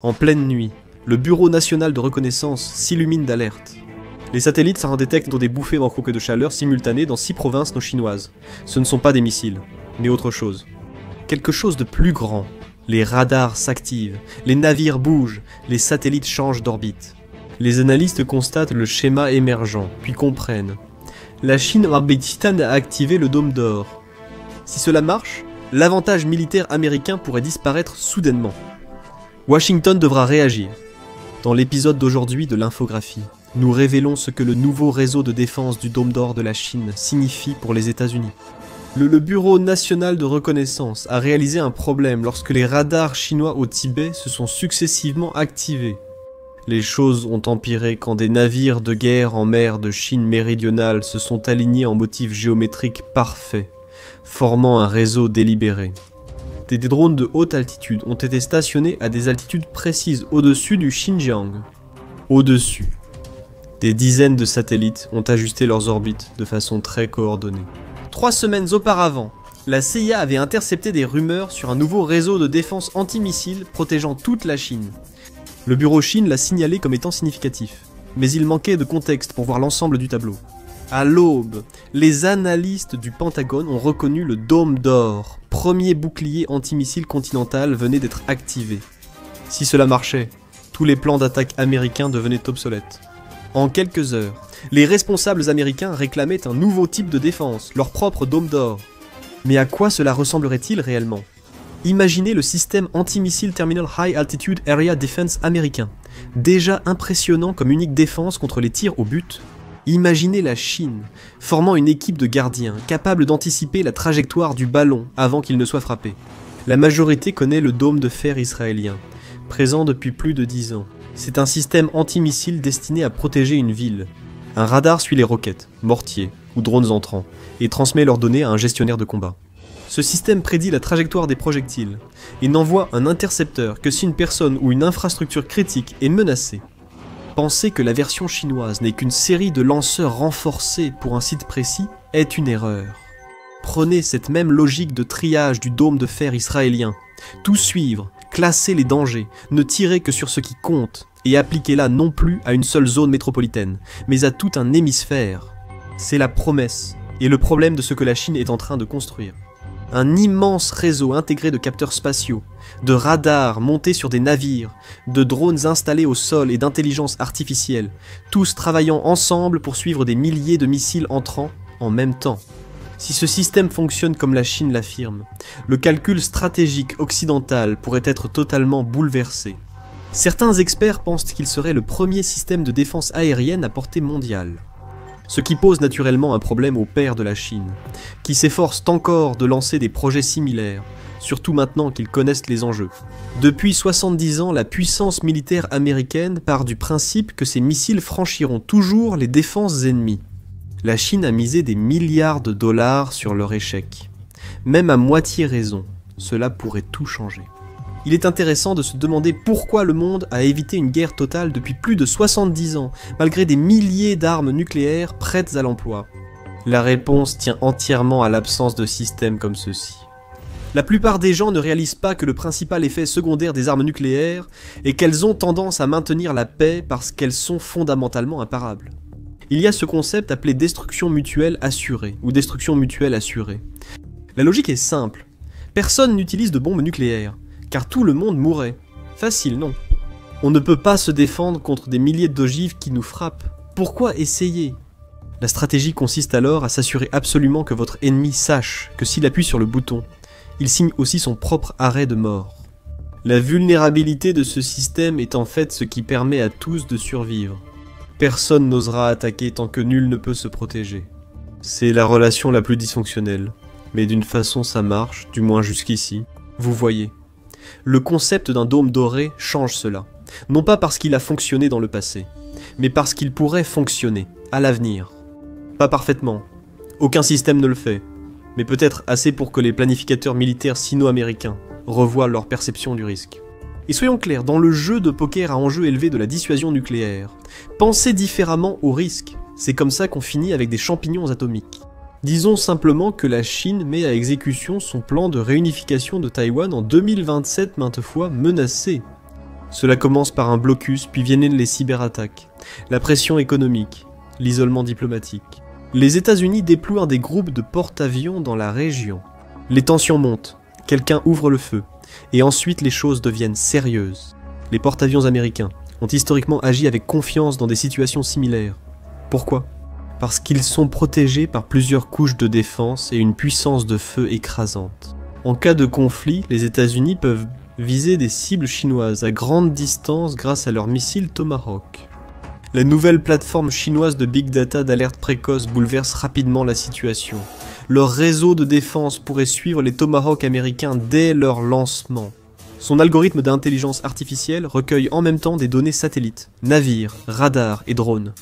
En pleine nuit, le Bureau national de reconnaissance s'illumine d'alerte. Les satellites détectent des bouffées manquantes de chaleur simultanées dans 6 provinces non chinoises. Ce ne sont pas des missiles, mais autre chose. Quelque chose de plus grand. Les radars s'activent, les navires bougent, les satellites changent d'orbite. Les analystes constatent le schéma émergent, puis comprennent. La Chine orbitane a activé le dôme d'or. Si cela marche, l'avantage militaire américain pourrait disparaître soudainement. Washington devra réagir. Dans l'épisode d'aujourd'hui de l'infographie, nous révélons ce que le nouveau réseau de défense du dôme d'or de la Chine signifie pour les États-Unis. Le Bureau national de reconnaissance a réalisé un problème lorsque les radars chinois au Tibet se sont successivement activés. Les choses ont empiré quand des navires de guerre en mer de Chine méridionale se sont alignés en motifs géométriques parfaits, formant un réseau délibéré. Des drones de haute altitude ont été stationnés à des altitudes précises au-dessus du Xinjiang. Au-dessus. Des dizaines de satellites ont ajusté leurs orbites de façon très coordonnée. 3 semaines auparavant, la CIA avait intercepté des rumeurs sur un nouveau réseau de défense antimissile protégeant toute la Chine. Le bureau Chine l'a signalé comme étant significatif, mais il manquait de contexte pour voir l'ensemble du tableau. À l'aube, les analystes du Pentagone ont reconnu le dôme d'or, premier bouclier antimissile continental venait d'être activé. Si cela marchait, tous les plans d'attaque américains devenaient obsolètes. En quelques heures, les responsables américains réclamaient un nouveau type de défense, leur propre dôme d'or. Mais à quoi cela ressemblerait-il réellement ? Imaginez le système antimissile Terminal High Altitude Area Defense américain, déjà impressionnant comme unique défense contre les tirs au but. Imaginez la Chine, formant une équipe de gardiens, capable d'anticiper la trajectoire du ballon avant qu'il ne soit frappé. La majorité connaît le dôme de fer israélien, présent depuis plus de 10 ans. C'est un système antimissile destiné à protéger une ville. Un radar suit les roquettes, mortiers ou drones entrants, et transmet leurs données à un gestionnaire de combat. Ce système prédit la trajectoire des projectiles, et n'envoie un intercepteur que si une personne ou une infrastructure critique est menacée. Penser que la version chinoise n'est qu'une série de lanceurs renforcés pour un site précis est une erreur. Prenez cette même logique de triage du dôme de fer israélien. Tout suivre, classer les dangers, ne tirer que sur ce qui compte, et appliquez-la non plus à une seule zone métropolitaine, mais à tout un hémisphère. C'est la promesse et le problème de ce que la Chine est en train de construire. Un immense réseau intégré de capteurs spatiaux, de radars montés sur des navires, de drones installés au sol et d'intelligence artificielle, tous travaillant ensemble pour suivre des milliers de missiles entrants en même temps. Si ce système fonctionne comme la Chine l'affirme, le calcul stratégique occidental pourrait être totalement bouleversé. Certains experts pensent qu'il serait le premier système de défense aérienne à portée mondiale. Ce qui pose naturellement un problème aux pairs de la Chine, qui s'efforcent encore de lancer des projets similaires, surtout maintenant qu'ils connaissent les enjeux. Depuis 70 ans, la puissance militaire américaine part du principe que ses missiles franchiront toujours les défenses ennemies. La Chine a misé des milliards de dollars sur leur échec. Même à moitié raison, cela pourrait tout changer. Il est intéressant de se demander pourquoi le monde a évité une guerre totale depuis plus de 70 ans, malgré des milliers d'armes nucléaires prêtes à l'emploi. La réponse tient entièrement à l'absence de systèmes comme ceux-ci. La plupart des gens ne réalisent pas que le principal effet secondaire des armes nucléaires est qu'elles ont tendance à maintenir la paix parce qu'elles sont fondamentalement imparables. Il y a ce concept appelé destruction mutuelle assurée, ou destruction mutuelle assurée. La logique est simple. Personne n'utilise de bombes nucléaires, car tout le monde mourrait. Facile, non? On ne peut pas se défendre contre des milliers d'ogives qui nous frappent. Pourquoi essayer? La stratégie consiste alors à s'assurer absolument que votre ennemi sache que s'il appuie sur le bouton, il signe aussi son propre arrêt de mort. La vulnérabilité de ce système est en fait ce qui permet à tous de survivre. Personne n'osera attaquer tant que nul ne peut se protéger. C'est la relation la plus dysfonctionnelle. Mais d'une façon ça marche, du moins jusqu'ici. Vous voyez. Le concept d'un dôme doré change cela. Non pas parce qu'il a fonctionné dans le passé, mais parce qu'il pourrait fonctionner, à l'avenir. Pas parfaitement. Aucun système ne le fait. Mais peut-être assez pour que les planificateurs militaires sino-américains revoient leur perception du risque. Et soyons clairs, dans le jeu de poker à enjeu élevé de la dissuasion nucléaire, pensez différemment au risque. C'est comme ça qu'on finit avec des champignons atomiques. Disons simplement que la Chine met à exécution son plan de réunification de Taïwan en 2027 maintes fois menacé. Cela commence par un blocus, puis viennent les cyberattaques, la pression économique, l'isolement diplomatique. Les États-Unis déploient des groupes de porte-avions dans la région. Les tensions montent, quelqu'un ouvre le feu, et ensuite les choses deviennent sérieuses. Les porte-avions américains ont historiquement agi avec confiance dans des situations similaires. Pourquoi ? Parce qu'ils sont protégés par plusieurs couches de défense et une puissance de feu écrasante. En cas de conflit, les États-Unis peuvent viser des cibles chinoises à grande distance grâce à leurs missiles Tomahawk. La nouvelle plateforme chinoise de Big Data d'alerte précoce bouleverse rapidement la situation. Leur réseau de défense pourrait suivre les Tomahawk américains dès leur lancement. Son algorithme d'intelligence artificielle recueille en même temps des données satellites, navires, radars et drones.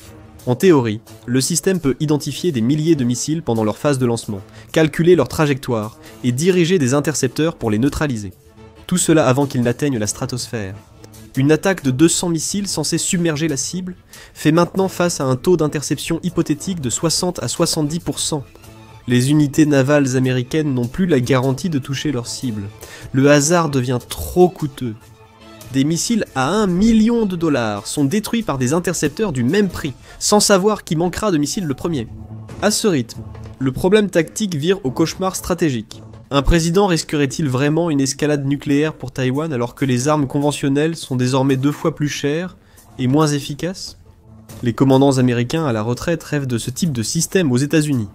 En théorie, le système peut identifier des milliers de missiles pendant leur phase de lancement, calculer leur trajectoire et diriger des intercepteurs pour les neutraliser. Tout cela avant qu'ils n'atteignent la stratosphère. Une attaque de 200 missiles censés submerger la cible fait maintenant face à un taux d'interception hypothétique de 60 à 70%. Les unités navales américaines n'ont plus la garantie de toucher leur cible. Le hasard devient trop coûteux. Des missiles à 1 million de dollars sont détruits par des intercepteurs du même prix, sans savoir qui manquera de missiles le premier. À ce rythme, le problème tactique vire au cauchemar stratégique. Un président risquerait-il vraiment une escalade nucléaire pour Taïwan alors que les armes conventionnelles sont désormais 2 fois plus chères et moins efficaces ? Les commandants américains à la retraite rêvent de ce type de système aux États-Unis.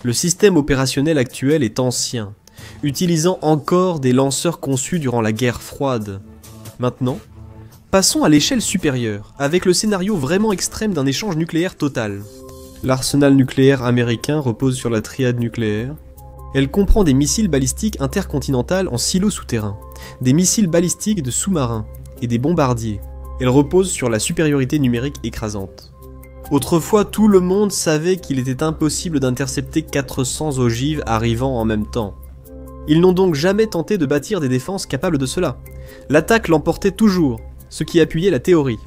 Le système opérationnel actuel est ancien, utilisant encore des lanceurs conçus durant la guerre froide. Maintenant, passons à l'échelle supérieure, avec le scénario vraiment extrême d'un échange nucléaire total. L'arsenal nucléaire américain repose sur la triade nucléaire. Elle comprend des missiles balistiques intercontinentales en silos souterrains, des missiles balistiques de sous-marins et des bombardiers. Elle repose sur la supériorité numérique écrasante. Autrefois, tout le monde savait qu'il était impossible d'intercepter 400 ogives arrivant en même temps. Ils n'ont donc jamais tenté de bâtir des défenses capables de cela. L'attaque l'emportait toujours, ce qui appuyait la théorie.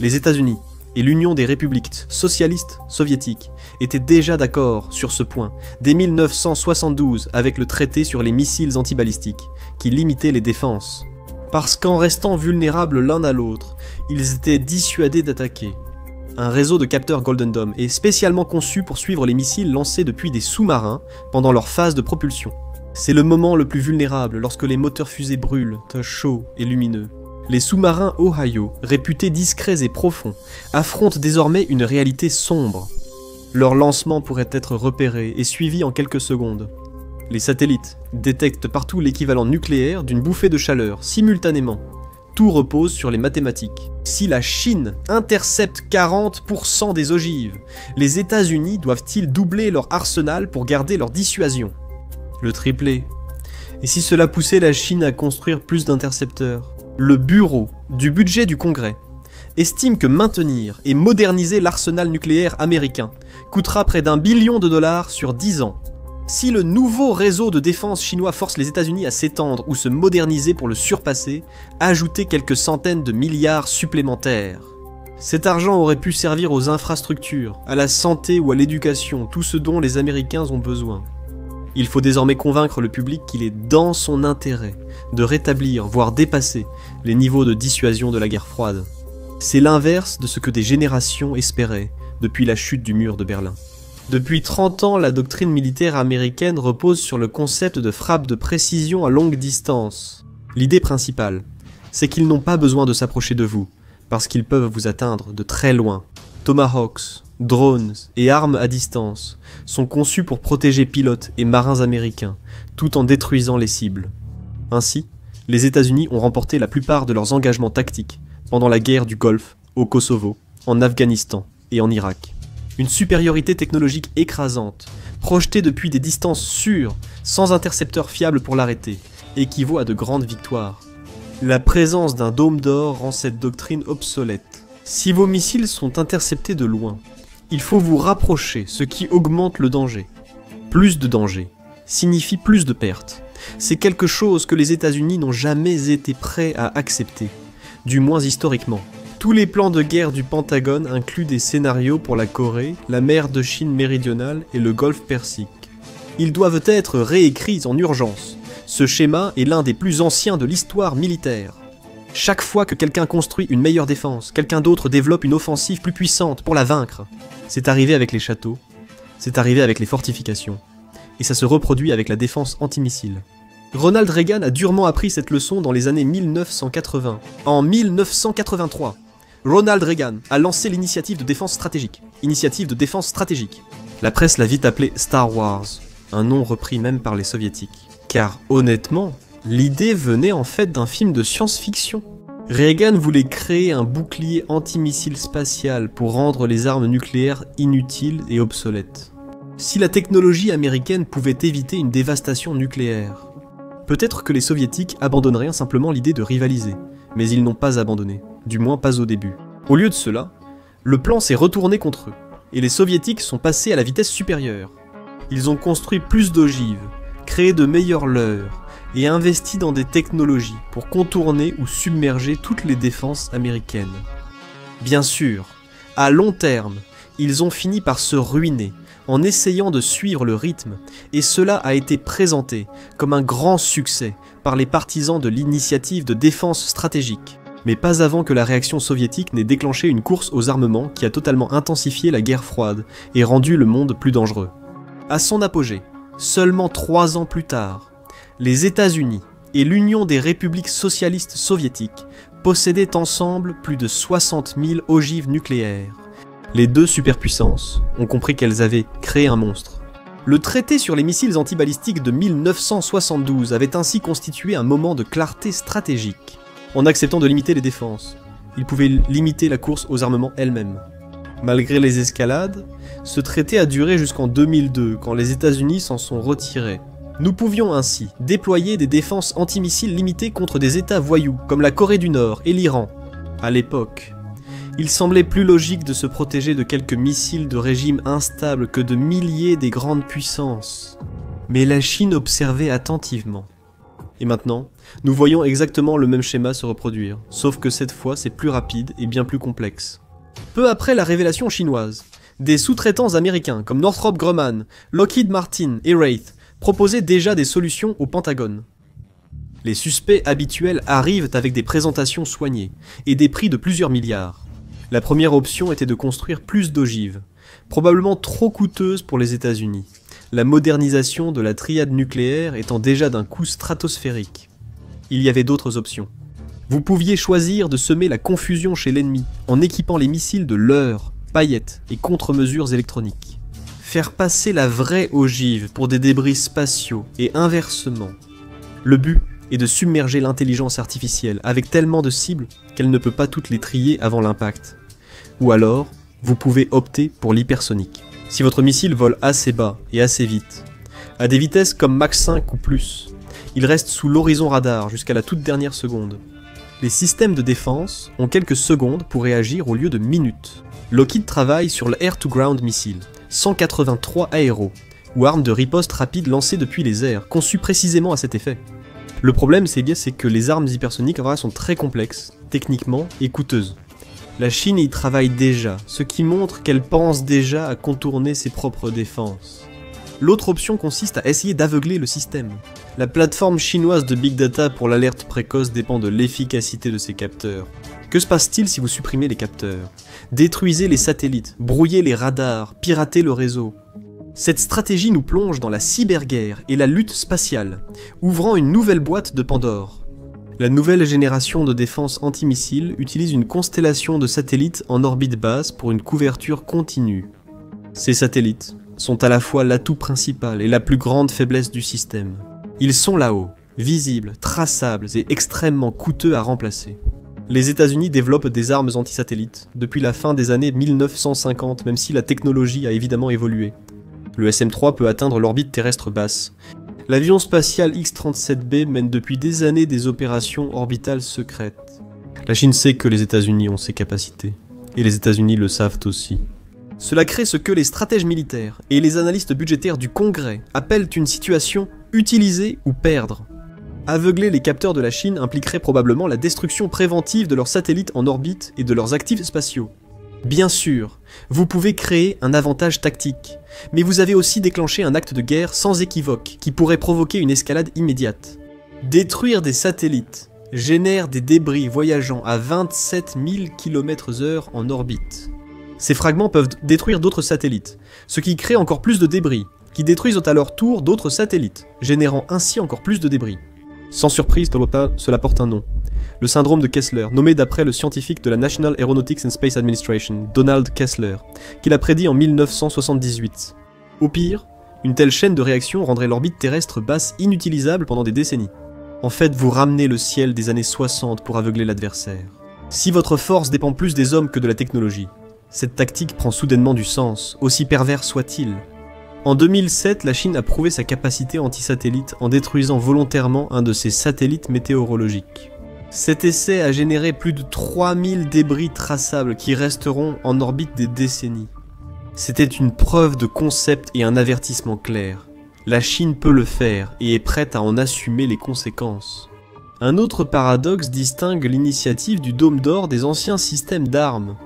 Les États-Unis et l'Union des républiques socialistes soviétiques étaient déjà d'accord sur ce point dès 1972 avec le traité sur les missiles antibalistiques, qui limitait les défenses. Parce qu'en restant vulnérables l'un à l'autre, ils étaient dissuadés d'attaquer. Un réseau de capteurs Golden Dome est spécialement conçu pour suivre les missiles lancés depuis des sous-marins pendant leur phase de propulsion. C'est le moment le plus vulnérable lorsque les moteurs fusées brûlent, chauds et lumineux. Les sous-marins Ohio, réputés discrets et profonds, affrontent désormais une réalité sombre. Leur lancement pourrait être repéré et suivi en quelques secondes. Les satellites détectent partout l'équivalent nucléaire d'une bouffée de chaleur, simultanément. Tout repose sur les mathématiques. Si la Chine intercepte 40% des ogives, les États-Unis doivent-ils doubler leur arsenal pour garder leur dissuasion ? Le tripler. Et si cela poussait la Chine à construire plus d'intercepteurs ? Le bureau du budget du Congrès estime que maintenir et moderniser l'arsenal nucléaire américain coûtera près d'1 billion de dollars sur 10 ans. Si le nouveau réseau de défense chinois force les États-Unis à s'étendre ou se moderniser pour le surpasser, ajoutez quelques centaines de milliards supplémentaires. Cet argent aurait pu servir aux infrastructures, à la santé ou à l'éducation, tout ce dont les Américains ont besoin. Il faut désormais convaincre le public qu'il est dans son intérêt de rétablir, voire dépasser, les niveaux de dissuasion de la guerre froide. C'est l'inverse de ce que des générations espéraient depuis la chute du mur de Berlin. Depuis 30 ans, la doctrine militaire américaine repose sur le concept de frappe de précision à longue distance. L'idée principale, c'est qu'ils n'ont pas besoin de s'approcher de vous, parce qu'ils peuvent vous atteindre de très loin. Tomahawks, drones et armes à distance sont conçus pour protéger pilotes et marins américains, tout en détruisant les cibles. Ainsi, les États-Unis ont remporté la plupart de leurs engagements tactiques pendant la guerre du Golfe, au Kosovo, en Afghanistan et en Irak. Une supériorité technologique écrasante, projetée depuis des distances sûres, sans intercepteur fiable pour l'arrêter, équivaut à de grandes victoires. La présence d'un dôme d'or rend cette doctrine obsolète. Si vos missiles sont interceptés de loin, il faut vous rapprocher, ce qui augmente le danger. Plus de danger signifie plus de pertes. C'est quelque chose que les États-Unis n'ont jamais été prêts à accepter, du moins historiquement. Tous les plans de guerre du Pentagone incluent des scénarios pour la Corée, la mer de Chine méridionale et le Golfe Persique. Ils doivent être réécrits en urgence. Ce schéma est l'un des plus anciens de l'histoire militaire. Chaque fois que quelqu'un construit une meilleure défense, quelqu'un d'autre développe une offensive plus puissante pour la vaincre. C'est arrivé avec les châteaux, c'est arrivé avec les fortifications, et ça se reproduit avec la défense antimissile. Ronald Reagan a durement appris cette leçon dans les années 1980. En 1983, Ronald Reagan a lancé l'initiative de défense stratégique. La presse l'a vite appelée Star Wars, un nom repris même par les soviétiques. Car honnêtement, l'idée venait en fait d'un film de science-fiction. Reagan voulait créer un bouclier antimissile spatial pour rendre les armes nucléaires inutiles et obsolètes. Si la technologie américaine pouvait éviter une dévastation nucléaire, peut-être que les soviétiques abandonneraient simplement l'idée de rivaliser, mais ils n'ont pas abandonné, du moins pas au début. Au lieu de cela, le plan s'est retourné contre eux, et les soviétiques sont passés à la vitesse supérieure. Ils ont construit plus d'ogives, créé de meilleurs leurres, et investi dans des technologies pour contourner ou submerger toutes les défenses américaines. Bien sûr, à long terme, ils ont fini par se ruiner, en essayant de suivre le rythme, et cela a été présenté comme un grand succès par les partisans de l'initiative de défense stratégique, mais pas avant que la réaction soviétique n'ait déclenché une course aux armements qui a totalement intensifié la guerre froide et rendu le monde plus dangereux. À son apogée, seulement 3 ans plus tard, les États-Unis et l'Union des républiques socialistes soviétiques possédaient ensemble plus de 60 000 ogives nucléaires. Les deux superpuissances ont compris qu'elles avaient créé un monstre. Le traité sur les missiles antibalistiques de 1972 avait ainsi constitué un moment de clarté stratégique. En acceptant de limiter les défenses, il pouvait limiter la course aux armements elle-même. Malgré les escalades, ce traité a duré jusqu'en 2002, quand les États-Unis s'en sont retirés. Nous pouvions ainsi déployer des défenses antimissiles limitées contre des États voyous, comme la Corée du Nord et l'Iran. À l'époque, il semblait plus logique de se protéger de quelques missiles de régime instable que de milliers des grandes puissances. Mais la Chine observait attentivement. Et maintenant, nous voyons exactement le même schéma se reproduire, sauf que cette fois c'est plus rapide et bien plus complexe. Peu après la révélation chinoise, des sous-traitants américains comme Northrop Grumman, Lockheed Martin et Wraith proposaient déjà des solutions au Pentagone. Les suspects habituels arrivent avec des présentations soignées et des prix de plusieurs milliards. La première option était de construire plus d'ogives, probablement trop coûteuses pour les États-Unis, la modernisation de la triade nucléaire étant déjà d'un coût stratosphérique. Il y avait d'autres options. Vous pouviez choisir de semer la confusion chez l'ennemi en équipant les missiles de leurres, paillettes et contre-mesures électroniques. Faire passer la vraie ogive pour des débris spatiaux et inversement. Le but est de submerger l'intelligence artificielle avec tellement de cibles qu'elle ne peut pas toutes les trier avant l'impact. Ou alors, vous pouvez opter pour l'hypersonique. Si votre missile vole assez bas et assez vite, à des vitesses comme Mach 5 ou plus, il reste sous l'horizon radar jusqu'à la toute dernière seconde. Les systèmes de défense ont quelques secondes pour réagir au lieu de minutes. Lockheed travaille sur le Air-to-Ground Missile, 183 aéros, ou arme de riposte rapide lancée depuis les airs, conçue précisément à cet effet. Le problème, c'est que les armes hypersoniques en vrai sont très complexes, techniquement, et coûteuses. La Chine y travaille déjà, ce qui montre qu'elle pense déjà à contourner ses propres défenses. L'autre option consiste à essayer d'aveugler le système. La plateforme chinoise de Big Data pour l'alerte précoce dépend de l'efficacité de ses capteurs. Que se passe-t-il si vous supprimez les capteurs? Détruisez les satellites, brouillez les radars, piratez le réseau. Cette stratégie nous plonge dans la cyberguerre et la lutte spatiale, ouvrant une nouvelle boîte de Pandore. La nouvelle génération de défense antimissile utilise une constellation de satellites en orbite basse pour une couverture continue. Ces satellites sont à la fois l'atout principal et la plus grande faiblesse du système. Ils sont là-haut, visibles, traçables et extrêmement coûteux à remplacer. Les États-Unis développent des armes anti-satellites depuis la fin des années 1950, même si la technologie a évidemment évolué. Le SM-3 peut atteindre l'orbite terrestre basse. L'avion spatial X-37B mène depuis des années des opérations orbitales secrètes. La Chine sait que les États-Unis ont ces capacités, et les États-Unis le savent aussi. Cela crée ce que les stratèges militaires et les analystes budgétaires du Congrès appellent une situation « utiliser ou perdre ». Aveugler les capteurs de la Chine impliquerait probablement la destruction préventive de leurs satellites en orbite et de leurs actifs spatiaux. Bien sûr, vous pouvez créer un avantage tactique, mais vous avez aussi déclenché un acte de guerre sans équivoque qui pourrait provoquer une escalade immédiate. Détruire des satellites génère des débris voyageant à 27 000 km/h en orbite. Ces fragments peuvent détruire d'autres satellites, ce qui crée encore plus de débris, qui détruisent à leur tour d'autres satellites, générant ainsi encore plus de débris. Sans surprise, cela porte un nom. Le syndrome de Kessler, nommé d'après le scientifique de la National Aeronautics and Space Administration, Donald Kessler, qu'il a prédit en 1978. Au pire, une telle chaîne de réactions rendrait l'orbite terrestre basse inutilisable pendant des décennies. En fait, vous ramenez le ciel des années 60 pour aveugler l'adversaire. Si votre force dépend plus des hommes que de la technologie, cette tactique prend soudainement du sens, aussi pervers soit-il. En 2007, la Chine a prouvé sa capacité anti-satellite en détruisant volontairement un de ses satellites météorologiques. Cet essai a généré plus de 3000 débris traçables qui resteront en orbite des décennies. C'était une preuve de concept et un avertissement clair. La Chine peut le faire et est prête à en assumer les conséquences. Un autre paradoxe distingue l'initiative du Dôme d'Or des anciens systèmes d'armes.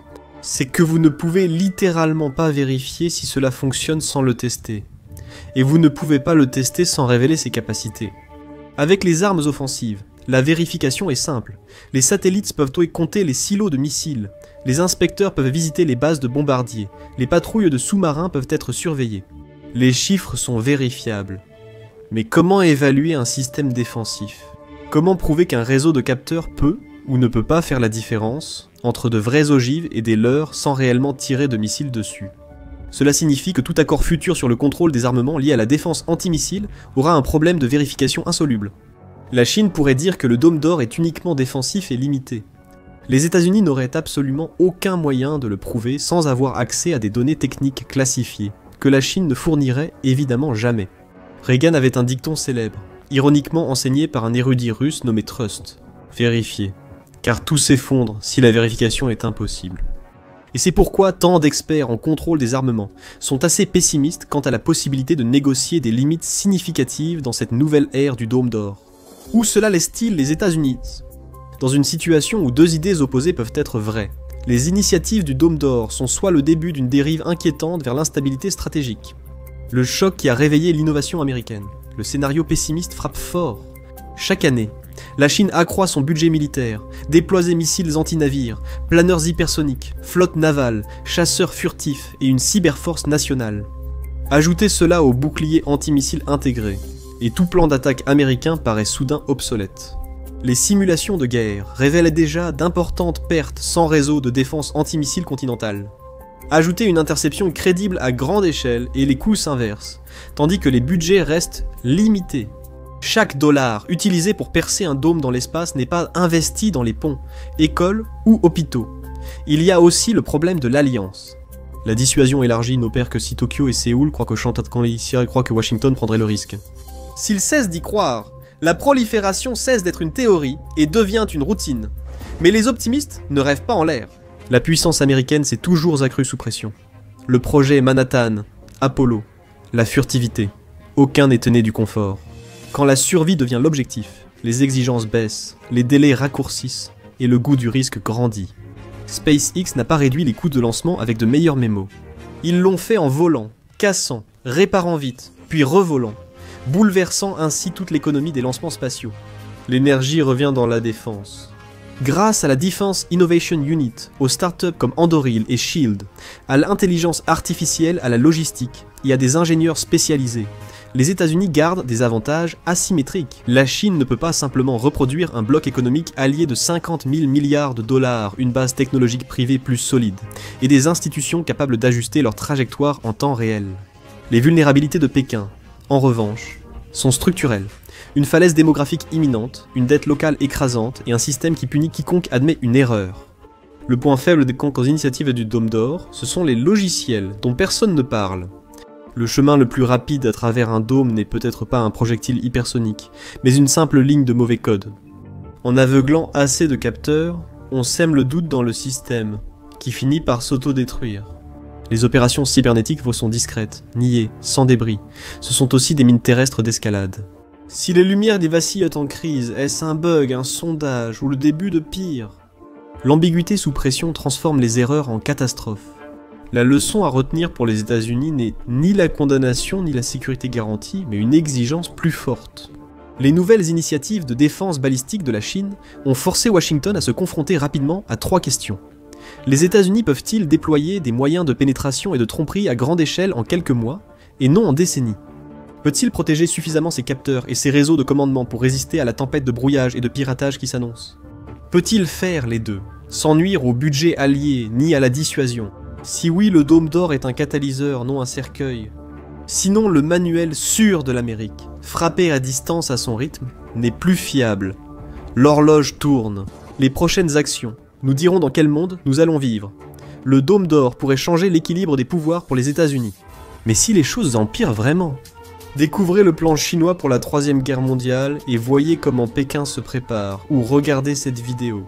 C'est que vous ne pouvez littéralement pas vérifier si cela fonctionne sans le tester. Et vous ne pouvez pas le tester sans révéler ses capacités. Avec les armes offensives, la vérification est simple. Les satellites peuvent compter les silos de missiles, les inspecteurs peuvent visiter les bases de bombardiers, les patrouilles de sous-marins peuvent être surveillées. Les chiffres sont vérifiables. Mais comment évaluer un système défensif? Comment prouver qu'un réseau de capteurs peut ou ne peut pas faire la différence entre de vraies ogives et des leurres sans réellement tirer de missiles dessus? Cela signifie que tout accord futur sur le contrôle des armements lié à la défense antimissile aura un problème de vérification insoluble. La Chine pourrait dire que le Dôme d'Or est uniquement défensif et limité. Les États-Unis n'auraient absolument aucun moyen de le prouver sans avoir accès à des données techniques classifiées, que la Chine ne fournirait évidemment jamais. Reagan avait un dicton célèbre, ironiquement enseigné par un érudit russe nommé Trust. Vérifier, car tout s'effondre si la vérification est impossible. Et c'est pourquoi tant d'experts en contrôle des armements sont assez pessimistes quant à la possibilité de négocier des limites significatives dans cette nouvelle ère du Dôme d'Or. Où cela laisse-t-il les États-Unis? Dans une situation où deux idées opposées peuvent être vraies, les initiatives du Dôme d'Or sont soit le début d'une dérive inquiétante vers l'instabilité stratégique, le choc qui a réveillé l'innovation américaine. Le scénario pessimiste frappe fort. Chaque année, la Chine accroît son budget militaire, déploie des missiles anti-navires, planeurs hypersoniques, flotte navale, chasseurs furtifs et une cyberforce nationale. Ajoutez cela au bouclier antimissile intégré, et tout plan d'attaque américain paraît soudain obsolète. Les simulations de guerre révèlent déjà d'importantes pertes sans réseau de défense antimissile continentale. Ajoutez une interception crédible à grande échelle et les coûts s'inversent, tandis que les budgets restent limités. Chaque dollar utilisé pour percer un dôme dans l'espace n'est pas investi dans les ponts, écoles ou hôpitaux. Il y a aussi le problème de l'alliance. La dissuasion élargie n'opère que si Tokyo et Séoul croient que Washington prendrait le risque. S'ils cessent d'y croire, la prolifération cesse d'être une théorie et devient une routine. Mais les optimistes ne rêvent pas en l'air. La puissance américaine s'est toujours accrue sous pression. Le projet Manhattan, Apollo, la furtivité, aucun n'est né du confort. Quand la survie devient l'objectif, les exigences baissent, les délais raccourcissent et le goût du risque grandit. SpaceX n'a pas réduit les coûts de lancement avec de meilleurs mémos. Ils l'ont fait en volant, cassant, réparant vite, puis revolant, bouleversant ainsi toute l'économie des lancements spatiaux. L'énergie revient dans la défense. Grâce à la Defense Innovation Unit, aux startups comme Anduril et Shield, à l'intelligence artificielle, à la logistique et à des ingénieurs spécialisés, les États-Unis gardent des avantages asymétriques. La Chine ne peut pas simplement reproduire un bloc économique allié de 50 000 milliards de dollars, une base technologique privée plus solide, et des institutions capables d'ajuster leur trajectoire en temps réel. Les vulnérabilités de Pékin, en revanche, sont structurelles. Une falaise démographique imminente, une dette locale écrasante et un système qui punit quiconque admet une erreur. Le point faible des initiatives du Dôme d'Or, ce sont les logiciels dont personne ne parle. Le chemin le plus rapide à travers un dôme n'est peut-être pas un projectile hypersonique, mais une simple ligne de mauvais code. En aveuglant assez de capteurs, on sème le doute dans le système, qui finit par s'auto-détruire. Les opérations cybernétiques sont discrètes, niées, sans débris. Ce sont aussi des mines terrestres d'escalade. Si les lumières des vacillent en crise, est-ce un bug, un sondage ou le début de pire? L'ambiguïté sous pression transforme les erreurs en catastrophes. La leçon à retenir pour les États-Unis n'est ni la condamnation ni la sécurité garantie, mais une exigence plus forte. Les nouvelles initiatives de défense balistique de la Chine ont forcé Washington à se confronter rapidement à 3 questions. Les États-Unis peuvent-ils déployer des moyens de pénétration et de tromperie à grande échelle en quelques mois, et non en décennies? Peut-il protéger suffisamment ses capteurs et ses réseaux de commandement pour résister à la tempête de brouillage et de piratage qui s'annonce? Peut-il faire les deux, sans nuire au budget allié ni à la dissuasion? Si oui, le Dôme d'Or est un catalyseur, non un cercueil. Sinon, le manuel sûr de l'Amérique, frappé à distance à son rythme, n'est plus fiable. L'horloge tourne. Les prochaines actions nous diront dans quel monde nous allons vivre. Le Dôme d'Or pourrait changer l'équilibre des pouvoirs pour les États-Unis. Mais si les choses empirent vraiment? Découvrez le plan chinois pour la 3e guerre mondiale et voyez comment Pékin se prépare, ou regardez cette vidéo.